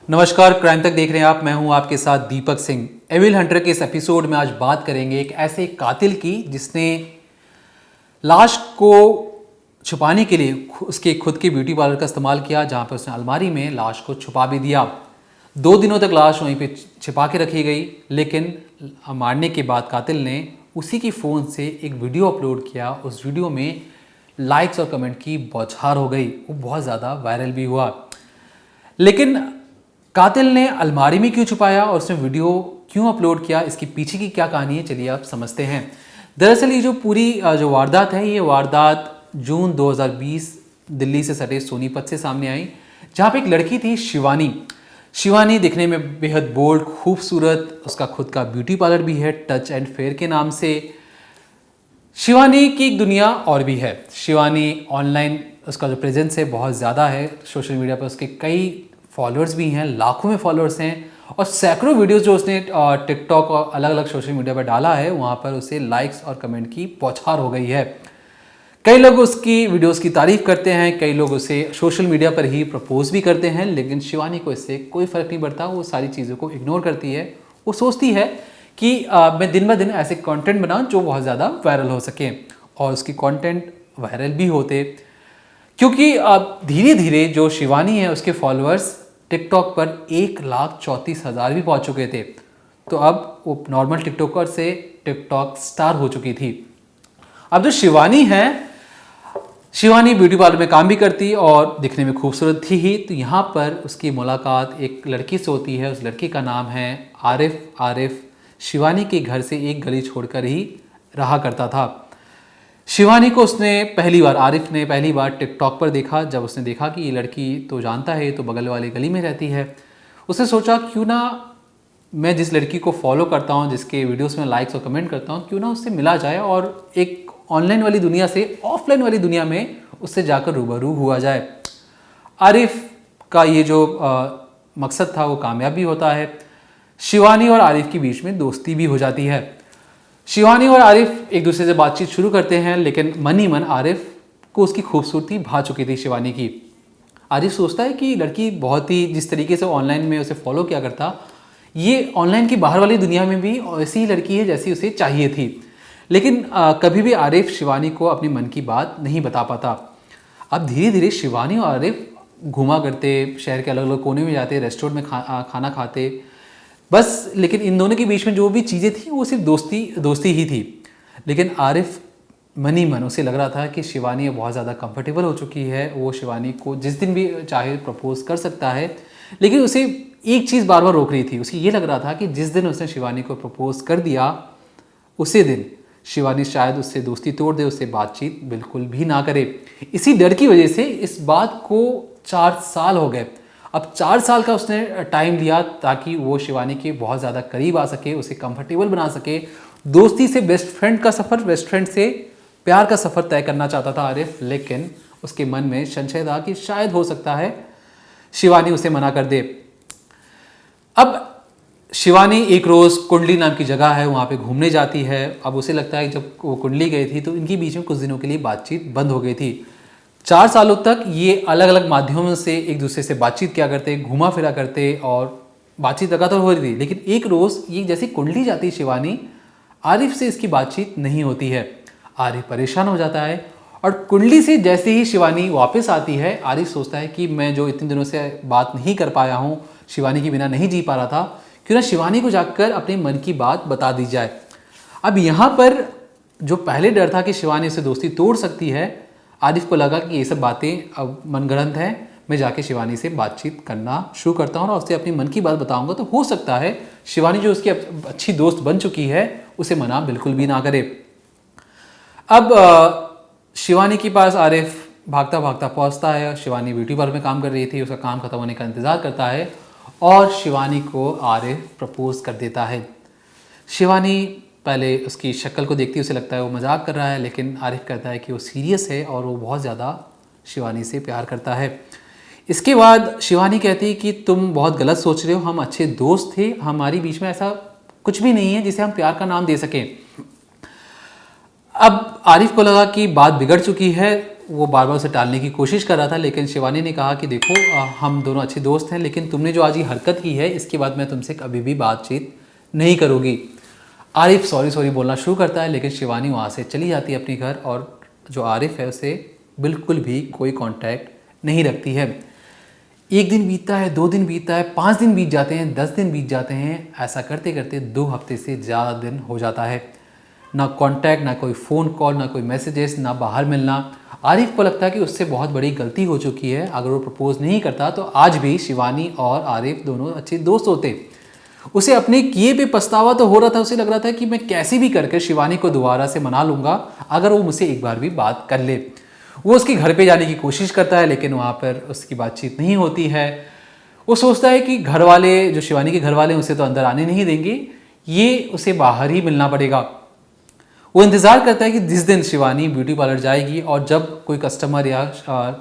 नमस्कार, क्राइम तक देख रहे हैं आप। मैं हूं आपके साथ दीपक सिंह। एविल हंटर के इस एपिसोड में आज बात करेंगे एक ऐसे कातिल की जिसने लाश को छुपाने के लिए उसके खुद के ब्यूटी पार्लर का इस्तेमाल किया, जहां पर उसने अलमारी में लाश को छुपा भी दिया। 2 दिनों तक लाश वहीं पे छिपा के रखी गई, लेकिन मारने के बाद कातिल ने उसी की फ़ोन से एक वीडियो अपलोड किया। उस वीडियो में लाइक्स और कमेंट की बौछार हो गई, वो बहुत ज़्यादा वायरल भी हुआ। लेकिन कातिल ने अलमारी में क्यों छुपाया और उसने वीडियो क्यों अपलोड किया, इसके पीछे की क्या कहानी है, चलिए आप समझते हैं। दरअसल ये जो पूरी जो वारदात है, ये वारदात जून 2020 दिल्ली से सटे सोनीपत से सामने आई, जहाँ पे एक लड़की थी शिवानी। शिवानी दिखने में बेहद बोल्ड, खूबसूरत, उसका खुद का ब्यूटी पार्लर भी है टच एंड फेयर के नाम से। शिवानी की एक दुनिया और भी है। शिवानी ऑनलाइन उसका जो प्रेजेंस है बहुत ज़्यादा है। सोशल मीडिया पर उसके कई फॉलोअर्स भी हैं, लाखों में फॉलोअर्स हैं, और सैकड़ों वीडियोस जो उसने टिकटॉक और अलग अलग सोशल मीडिया पर डाला है, वहाँ पर उसे लाइक्स और कमेंट की बौछार हो गई है। कई लोग उसकी वीडियोस की तारीफ करते हैं, कई लोग उसे सोशल मीडिया पर ही प्रपोज भी करते हैं, लेकिन शिवानी को इससे कोई फ़र्क नहीं पड़ता। वो सारी चीज़ों को इग्नोर करती है। वो सोचती है कि मैं दिन ब दिन ऐसे कंटेंट बनाऊं जो बहुत ज़्यादा वायरल हो सके, और उसकी कंटेंट वायरल भी होते, क्योंकि धीरे धीरे जो शिवानी है उसके फॉलोअर्स टिकटॉक पर 1,34,000 भी पहुंच चुके थे। तो अब वो नॉर्मल टिकटॉकर से टिकटॉक स्टार हो चुकी थी। अब जो शिवानी है, शिवानी ब्यूटी पार्लर में काम भी करती और दिखने में खूबसूरत थी ही। तो यहाँ पर उसकी मुलाकात एक लड़की से होती है। उस लड़की का नाम है आरिफ। आरिफ शिवानी के घर से एक गली छोड़कर ही रहा करता था। शिवानी को आरिफ ने पहली बार टिकटॉक पर देखा। जब उसने देखा कि ये लड़की तो जानता है, तो बगल वाली गली में रहती है, उसने सोचा क्यों ना मैं जिस लड़की को फॉलो करता हूँ, जिसके वीडियोस में लाइक्स और कमेंट करता हूँ, क्यों ना उससे मिला जाए और एक ऑनलाइन वाली दुनिया से ऑफलाइन वाली दुनिया में उससे जाकर रूबरू हुआ जाए। आरिफ का ये जो मकसद था वो कामयाब भी होता है। शिवानी और आरिफ के बीच में दोस्ती भी हो जाती है। शिवानी और आरिफ एक दूसरे से बातचीत शुरू करते हैं, लेकिन मन ही मन आरिफ को उसकी खूबसूरती भा चुकी थी शिवानी की। आरिफ सोचता है कि लड़की बहुत ही जिस तरीके से ऑनलाइन में उसे फॉलो किया करता, ये ऑनलाइन की बाहर वाली दुनिया में भी ऐसी ही लड़की है जैसी उसे चाहिए थी। लेकिन कभी भी आरिफ शिवानी को अपने मन की बात नहीं बता पाता। अब धीरे धीरे शिवानी और आरिफ घूमा करते, शहर के अलग अलग कोने में जाते, रेस्टोरेंट में खाना खाते बस। लेकिन इन दोनों के बीच में जो भी चीज़ें थी वो सिर्फ दोस्ती ही थी। लेकिन आरिफ मन ही मन उसे लग रहा था कि शिवानी बहुत ज़्यादा कंफर्टेबल हो चुकी है, वो शिवानी को जिस दिन भी चाहे प्रपोज कर सकता है। लेकिन उसे एक चीज़ बार बार रोक रही थी। उसे ये लग रहा था कि जिस दिन उसने शिवानी को प्रपोज कर दिया, उसी दिन शिवानी शायद उससे दोस्ती तोड़ दे, उससे बातचीत बिल्कुल भी ना करे। इसी डर की वजह से इस बात को 4 साल हो गए। अब 4 साल का उसने टाइम लिया ताकि वो शिवानी के बहुत ज़्यादा करीब आ सके, उसे कंफर्टेबल बना सके। दोस्ती से बेस्ट फ्रेंड का सफ़र, बेस्ट फ्रेंड से प्यार का सफ़र तय करना चाहता था आरिफ। लेकिन उसके मन में संशय था कि शायद हो सकता है शिवानी उसे मना कर दे। अब शिवानी एक रोज़ कुंडली नाम की जगह है, वहाँ पे घूमने जाती है। अब उसे लगता है जब वो कुंडली गई थी तो इनके बीच में कुछ दिनों के लिए बातचीत बंद हो गई थी। 4 सालों तक ये अलग अलग माध्यमों से एक दूसरे से बातचीत किया करते, घूमा फिरा करते, और बातचीत लगातार हो रही थी। लेकिन एक रोज़ ये जैसे कुंडली जाती शिवानी, आरिफ से इसकी बातचीत नहीं होती है। आरिफ परेशान हो जाता है, और कुंडली से जैसे ही शिवानी वापस आती है, आरिफ सोचता है कि मैं जो इतने दिनों से बात नहीं कर पाया हूँ, शिवानी के बिना नहीं जी पा रहा था, क्यों ना शिवानी को जाकर अपने मन की बात बता दी जाए। अब यहाँ पर जो पहले डर था कि शिवानी से दोस्ती तोड़ सकती है, आरिफ को लगा कि ये सब बातें अब मनगढ़ंत हैं। मैं जाके शिवानी से बातचीत करना शुरू करता हूँ और उससे अपनी मन की बात बताऊँगा, तो हो सकता है शिवानी जो उसकी अच्छी दोस्त बन चुकी है उसे मना बिल्कुल भी ना करे। अब शिवानी के पास आरिफ भागता भागता पहुँचता है। शिवानी ब्यूटी पार्लर में काम कर रही थी, उसका काम खत्म होने का इंतज़ार करता है, और शिवानी को आरिफ प्रपोज कर देता है। शिवानी पहले उसकी शक्ल को देखती है, उसे लगता है वो मजाक कर रहा है, लेकिन आरिफ कहता है कि वो सीरियस है और वो बहुत ज़्यादा शिवानी से प्यार करता है। इसके बाद शिवानी कहती है कि तुम बहुत गलत सोच रहे हो, हम अच्छे दोस्त थे, हमारे बीच में ऐसा कुछ भी नहीं है जिसे हम प्यार का नाम दे सकें। अब आरिफ को लगा कि बात बिगड़ चुकी है, वो बार बार उसे टालने की कोशिश कर रहा था, लेकिन शिवानी ने कहा कि देखो हम दोनों अच्छे दोस्त हैं, लेकिन तुमने जो आज ये हरकत की है इसके बाद मैं तुमसे कभी भी बातचीत नहीं करूँगी। आरिफ सॉरी सॉरी बोलना शुरू करता है, लेकिन शिवानी वहाँ से चली जाती है अपने घर, और जो आरिफ है उसे बिल्कुल भी कोई कांटेक्ट नहीं रखती है। एक दिन बीतता है, 2 दिन बीतता है, 5 दिन बीत जाते हैं, 10 दिन बीत जाते हैं। ऐसा करते करते 2 हफ्ते से ज़्यादा दिन हो जाता है। ना कांटेक्ट, ना कोई फ़ोन कॉल, ना कोई मैसेजेस, ना बाहर मिलना। आरिफ को लगता है कि उससे बहुत बड़ी गलती हो चुकी है। अगर वो प्रपोज़ नहीं करता तो आज भी शिवानी और आरिफ दोनों अच्छे दोस्त होते। उसे अपने किए पे पछतावा तो हो रहा था। उसे लग रहा था कि मैं कैसे भी करके शिवानी को दोबारा से मना लूँगा अगर वो मुझसे एक बार भी बात कर ले। वो उसके घर पे जाने की कोशिश करता है, लेकिन वहाँ पर उसकी बातचीत नहीं होती है। वो सोचता है कि घर वाले, जो शिवानी के घर वाले, उसे तो अंदर आने नहीं देंगे, ये उसे बाहर ही मिलना पड़ेगा। वो इंतज़ार करता है कि जिस दिन शिवानी ब्यूटी पार्लर जाएगी और जब कोई कस्टमर या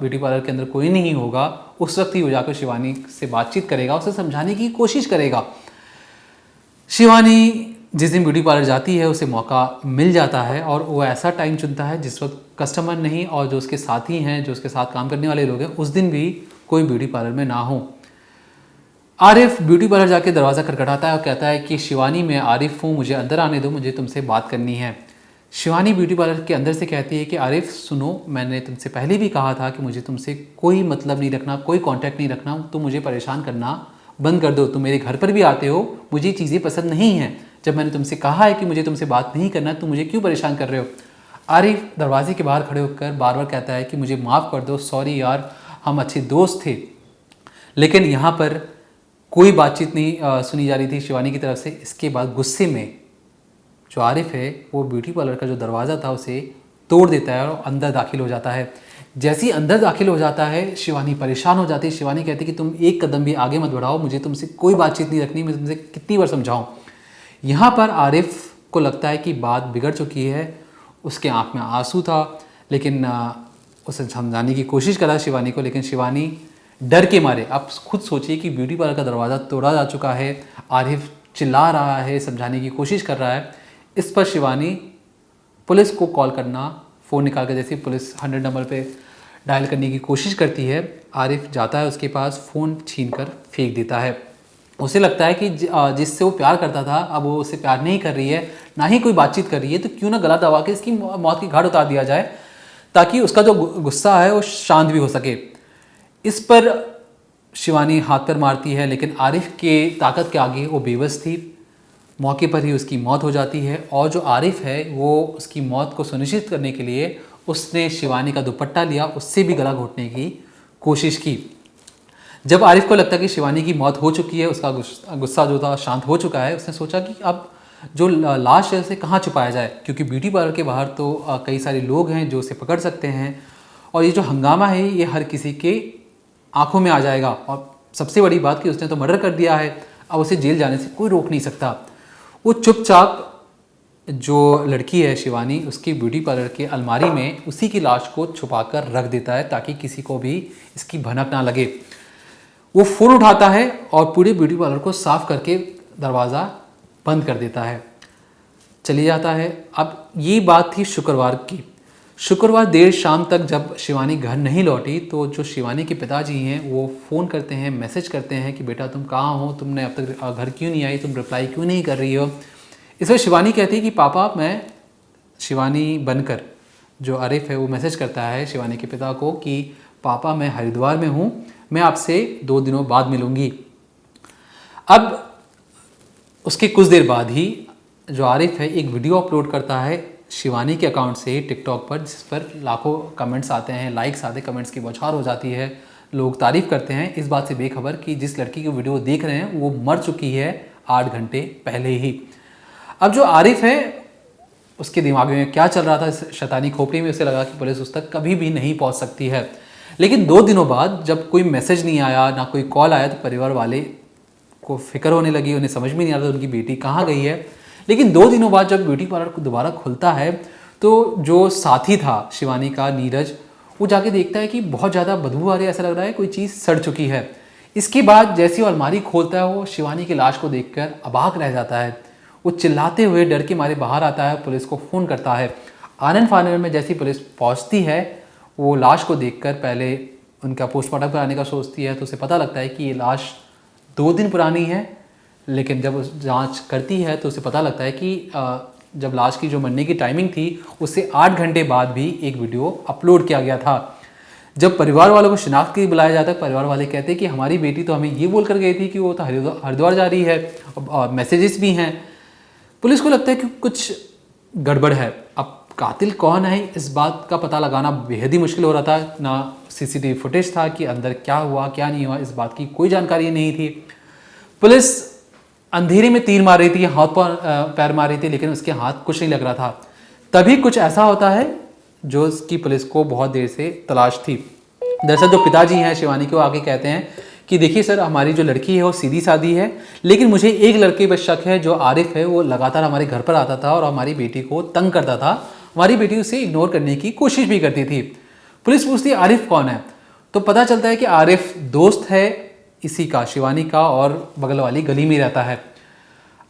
ब्यूटी पार्लर के अंदर कोई नहीं होगा, उस वक्त ही वो जाकर शिवानी से बातचीत करेगा, उसे समझाने की कोशिश करेगा। शिवानी जिस दिन ब्यूटी पार्लर जाती है उसे मौका मिल जाता है, और वो ऐसा टाइम चुनता है जिस वक्त कस्टमर नहीं और जो उसके साथी हैं, जो उसके साथ काम करने वाले लोग हैं, उस दिन भी कोई ब्यूटी पार्लर में ना हो। आरिफ ब्यूटी पार्लर जाके दरवाज़ा खटखटाता है और कहता है कि शिवानी, मैं आरिफ हूँ, मुझे अंदर आने दो, मुझे तुमसे बात करनी है। शिवानी ब्यूटी पार्लर के अंदर से कहती है कि आरिफ सुनो, मैंने तुमसे पहले भी कहा था कि मुझे तुमसे कोई मतलब नहीं रखना, कोई कांटेक्ट नहीं रखना, तुम मुझे परेशान करना बंद कर दो। तुम मेरे घर पर भी आते हो, मुझे ये चीज़ें पसंद नहीं हैं। जब मैंने तुमसे कहा है कि मुझे तुमसे बात नहीं करना, तुम मुझे क्यों परेशान कर रहे हो? आरिफ दरवाजे के बाहर खड़े होकर बार बार कहता है कि मुझे माफ़ कर दो, सॉरी यार, हम अच्छे दोस्त थे। लेकिन यहाँ पर कोई बातचीत नहीं सुनी जा रही थी शिवानी की तरफ से। इसके बाद गुस्से में जो आरिफ है वो ब्यूटी पार्लर का जो दरवाज़ा था उसे तोड़ देता है और अंदर दाखिल हो जाता है। जैसे ही अंदर दाखिल हो जाता है, शिवानी परेशान हो जाती है। शिवानी कहती है कि तुम एक कदम भी आगे मत बढ़ाओ, मुझे तुमसे कोई बातचीत नहीं रखनी, मैं तुमसे कितनी बार समझाऊं। यहाँ पर आरिफ को लगता है कि बात बिगड़ चुकी है। उसके आँख में आंसू था, लेकिन उसे समझाने की कोशिश करा शिवानी को, लेकिन शिवानी डर के मारे, आप खुद सोचिए कि ब्यूटी पार्लर का दरवाज़ा तोड़ा जा चुका है, आरिफ चिल्ला रहा है, समझाने की कोशिश कर रहा है। इस पर शिवानी पुलिस को कॉल करना, फ़ोन निकाल कर जैसे पुलिस 100 नंबर पे डायल करने की कोशिश करती है, आरिफ जाता है उसके पास, फ़ोन छीन कर फेंक देता है। उसे लगता है कि जिससे वो प्यार करता था अब वो उससे प्यार नहीं कर रही है, ना ही कोई बातचीत कर रही है, तो क्यों ना गला दबा के इसकी मौत की घाट उतार दिया जाए, ताकि उसका जो गुस्सा है वो शांत भी हो सके। इस पर शिवानी हाथ पर मारती है, लेकिन आरिफ के ताकत के आगे वो बेबस थी। मौके पर ही उसकी मौत हो जाती है, और जो आरिफ है वो उसकी मौत को सुनिश्चित करने के लिए उसने शिवानी का दुपट्टा लिया, उससे भी गला घोटने की कोशिश की। जब आरिफ को लगता कि शिवानी की मौत हो चुकी है, उसका गुस्सा जो था शांत हो चुका है, उसने सोचा कि अब जो लाश है उसे कहाँ छुपाया जाए, क्योंकि ब्यूटी पार्लर के बाहर तो कई सारे लोग हैं जो उसे पकड़ सकते हैं, और ये जो हंगामा है ये हर किसी के आंखों में आ जाएगा। और सबसे बड़ी बात कि उसने तो मर्डर कर दिया है, अब उसे जेल जाने से कोई रोक नहीं सकता। वो चुपचाप जो लड़की है शिवानी, उसकी ब्यूटी पार्लर के अलमारी में उसी की लाश को छुपाकर रख देता है, ताकि किसी को भी इसकी भनक ना लगे। वो फ़ोन उठाता है और पूरे ब्यूटी पार्लर को साफ करके दरवाज़ा बंद कर देता है, चली जाता है। अब ये बात थी शुक्रवार की। शुक्रवार देर शाम तक जब शिवानी घर नहीं लौटी, तो जो शिवानी के पिताजी हैं वो फ़ोन करते हैं, मैसेज करते हैं कि बेटा तुम कहाँ हो, तुमने अब तक घर क्यों नहीं आई, तुम रिप्लाई क्यों नहीं कर रही हो। इस पर शिवानी कहती है कि पापा, मैं शिवानी बनकर, जो आरिफ है वो मैसेज करता है शिवानी के पिता को कि पापा मैं हरिद्वार में हूँ, मैं आपसे 2 दिनों बाद मिलूँगी। अब उसके कुछ देर बाद ही जो आरिफ है एक वीडियो अपलोड करता है शिवानी के अकाउंट से टिकटॉक पर, जिस पर लाखों कमेंट्स आते हैं, लाइक्स आते हैं, कमेंट्स की बौछार हो जाती है, लोग तारीफ़ करते हैं, इस बात से बेखबर कि जिस लड़की की वीडियो देख रहे हैं वो मर चुकी है 8 घंटे पहले ही। अब जो आरिफ है उसके दिमाग में क्या चल रहा था शैतानी खोपड़ी में, उसे लगा कि पुलिस उस तक कभी भी नहीं पहुंच सकती है। लेकिन 2 दिनों बाद जब कोई मैसेज नहीं आया, ना कोई कॉल आया, तो परिवार वाले को फिक्र होने लगी, उन्हें समझ में नहीं आ रहा था उनकी बेटी कहाँ गई है। लेकिन 2 दिनों बाद जब ब्यूटी पार्लर को दोबारा खुलता है, तो जो साथी था शिवानी का, नीरज, वो जाके देखता है कि बहुत ज़्यादा बदबू आ रही है, ऐसा लग रहा है कोई चीज़ सड़ चुकी है। इसके बाद जैसे वो अलमारी खोलता है, वो शिवानी की लाश को देखकर अबाक रह जाता है। वो चिल्लाते हुए डर के मारे बाहर आता है, पुलिस को फ़ोन करता है। आनन फानन में जैसी पुलिस पहुंचती है, वो लाश को देखकर पहले उनका पोस्टमार्टम कराने का सोचती है, तो उसे पता लगता है कि ये लाश 2 दिन पुरानी है। लेकिन जब उस जांच करती है तो उसे पता लगता है कि जब लाश की जो मरने की टाइमिंग थी उससे 8 घंटे बाद भी एक वीडियो अपलोड किया गया था। जब परिवार वालों को शिनाख्त के लिए बुलाया जाता है, परिवार वाले कहते हैं कि हमारी बेटी तो हमें ये बोल कर गई थी कि वो तो हरिद्वार जा रही है, और मैसेजेस भी हैं। पुलिस को लगता है कि कुछ गड़बड़ है। अब कातिल कौन है इस बात का पता लगाना बेहद ही मुश्किल हो रहा था। ना सीसीटीवी फुटेज था कि अंदर क्या हुआ क्या नहीं हुआ, इस बात की कोई जानकारी नहीं थी। पुलिस अंधेरे में तीर मार रही थी, हाथ पैर मार रही थी, लेकिन उसके हाथ कुछ नहीं लग रहा था। तभी कुछ ऐसा होता है जो उसकी पुलिस को बहुत देर से तलाश थी। दरअसल जो पिताजी हैं शिवानी के, वो आगे कहते हैं कि देखिए सर, हमारी जो लड़की है वो सीधी सादी है, लेकिन मुझे एक लड़के पर शक है जो आरिफ है। वो लगातार हमारे घर पर आता था और हमारी बेटी को तंग करता था। हमारी बेटी उसे इग्नोर करने की कोशिश भी करती थी। पुलिस पूछती है आरिफ कौन है, तो पता चलता है कि आरिफ दोस्त है इसी का, शिवानी का, और बगल वाली गली में रहता है।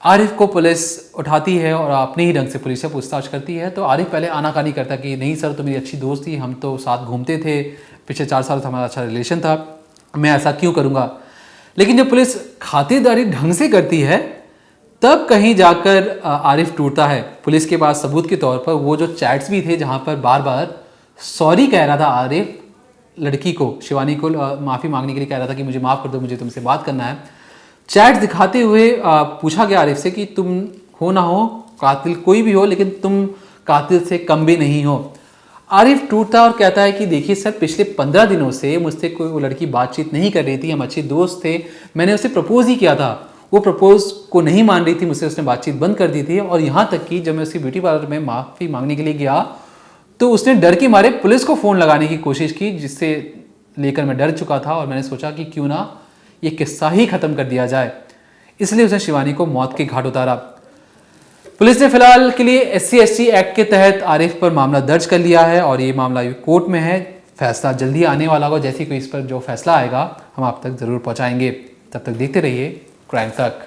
आरिफ को पुलिस उठाती है और अपने ही ढंग से पुलिस से पूछताछ करती है। तो आरिफ पहले आनाकानी करता कि नहीं सर, तो मेरी अच्छी दोस्त थी, हम तो साथ घूमते थे, पिछले 4 साल से हमारा अच्छा रिलेशन था, मैं ऐसा क्यों करूँगा। लेकिन जब पुलिस खातिरदारी ढंग से करती है तब कहीं जाकर आरिफ टूटता है। पुलिस के पास सबूत के तौर पर वो जो चैट्स भी थे जहाँ पर बार बार सॉरी कह रहा था आरिफ लड़की को, शिवानी को माफ़ी मांगने के लिए कह रहा था कि मुझे माफ़ कर दो, मुझे तुमसे बात करना है। चैट दिखाते हुए पूछा गया आरिफ से कि तुम हो ना हो कातिल कोई भी हो, लेकिन तुम कातिल से कम भी नहीं हो। आरिफ टूटता और कहता है कि देखिए सर, पिछले 15 दिनों से मुझसे कोई वो लड़की बातचीत नहीं कर रही थी, हम अच्छे दोस्त थे, मैंने उसे प्रपोज ही किया था, वो प्रपोज को नहीं मान रही थी, मुझसे उसने बातचीत बंद कर दी थी। और यहाँ तक कि जब मैं उसकी ब्यूटी पार्लर में माफ़ी मांगने के लिए गया तो उसने डर के मारे पुलिस को फ़ोन लगाने की कोशिश की, जिससे लेकर मैं डर चुका था और मैंने सोचा कि क्यों ना ये किस्सा ही ख़त्म कर दिया जाए। इसलिए उसने शिवानी को मौत के घाट उतारा। पुलिस ने फिलहाल के लिए SC/ST एक्ट के तहत आरिफ पर मामला दर्ज कर लिया है और ये मामला कोर्ट में है। फैसला जल्दी आने वाला होगा। जैसे कोई इस पर जो फैसला आएगा हम आप तक ज़रूर पहुँचाएंगे। तब तक देखते रहिए क्राइम तक।